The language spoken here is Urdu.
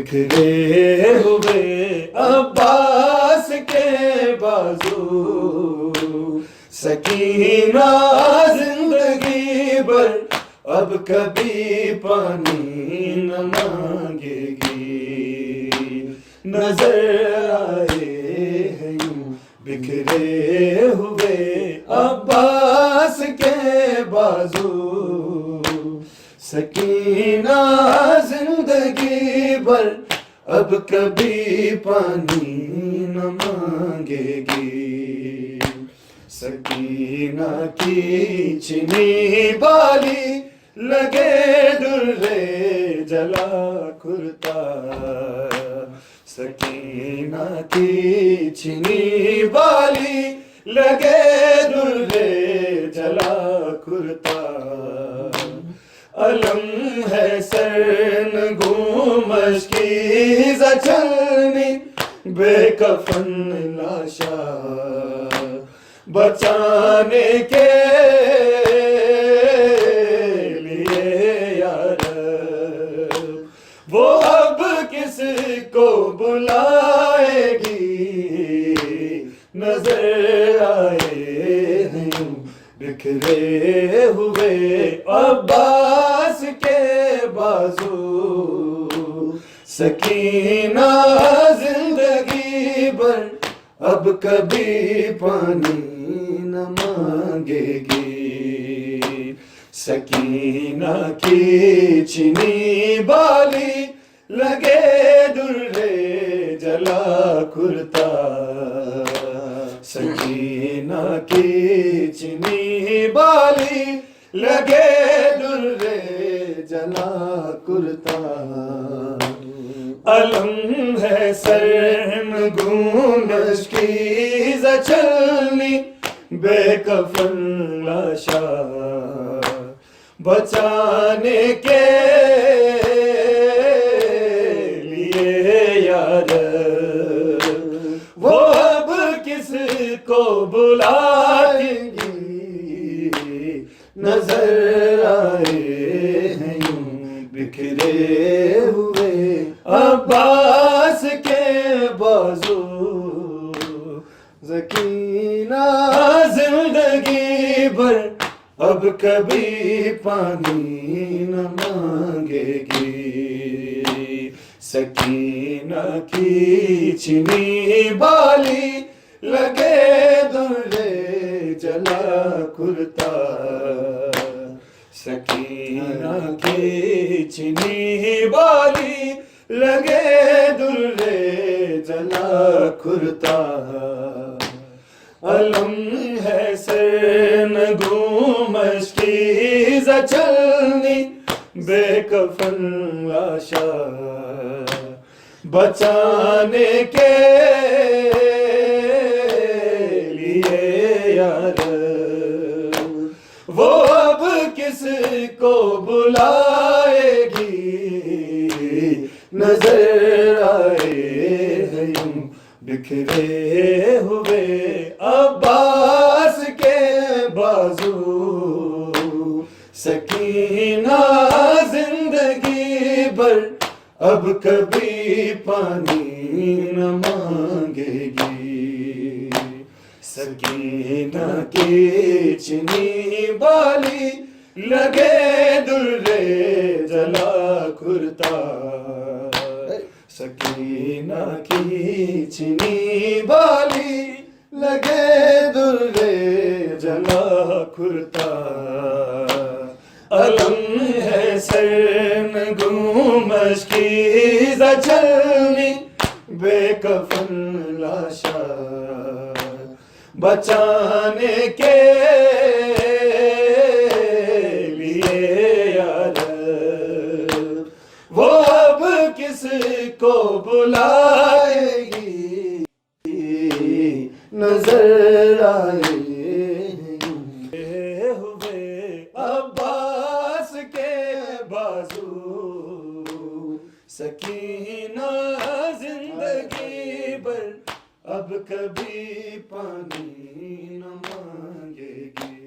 بکھرے ہوئے عباس کے بازو، سکینہ زندگی بھر اب کبھی پانی نہ مانگے گی، نظر آئے ہیں یوں بکھرے ہوئے عباس کے بازو، سکینہ زندگی بھر اب کبھی پانی نہ مانگے گی، سکینہ کی چنی بالی لگے درے جلا کرتا، سکینہ کی چنی بالی لگے درے جلا کرتا، علم ہے سرنگوں مشکی زچلنی بے کفن لاشا، بچانے کے لیے یا رب وہ اب کس کو بلائے گی، نظر آئے ہیں یوں بکھرے ہوئے عباس کے بازو، سکینہ زندگی بھر اب کبھی پانی نہ مانگے گی، سکینہ کی چنی بالی لگے درے جلا کرتا، سکینہ کی چنی بالی لگے درے جلا کرتا، علم ہے سرنگوں مشکی زچلنی بے کفن لاشا، بچانے کے لیے یا رب وہ اب کس کو بلائیں گی، نظر آئے ہیں یوں بکھرے ہوئے عباس کے بازو، سکینہ زندگی بھر اب کبھی پانی نہ مانگے گی، سکینہ کی چنی بالی لگے درے جلا کرتا، سکینہ کی چنی بالی لگے درے جلا کرتا، علم ہے سرنگوں مشکی زچلنی بے کفن لاشا، بچانے کے لیے یا رب وہ اب کس کو بلائے گی، نظر آئے ہیں یوں بکھرے ہوئے عباس کے بازو، سکینہ زندگی بھر اب کبھی پانی نہ مانگے گی، سکینہ کی چنی بالی لگے درے جلا کرتا، سکینہ کی چنی بالی لگے درے جلا کرتا، علم ہے سرنگوں مشکی زچلنی بے کفن لاشا، بچانے کے لیے یا رب وہ اب کس کو بلائے گی، نظر آئے ہوئے عباس کے بازو، سکینہ زندگی بھر اب کبھی پانی نہ مانگے گی۔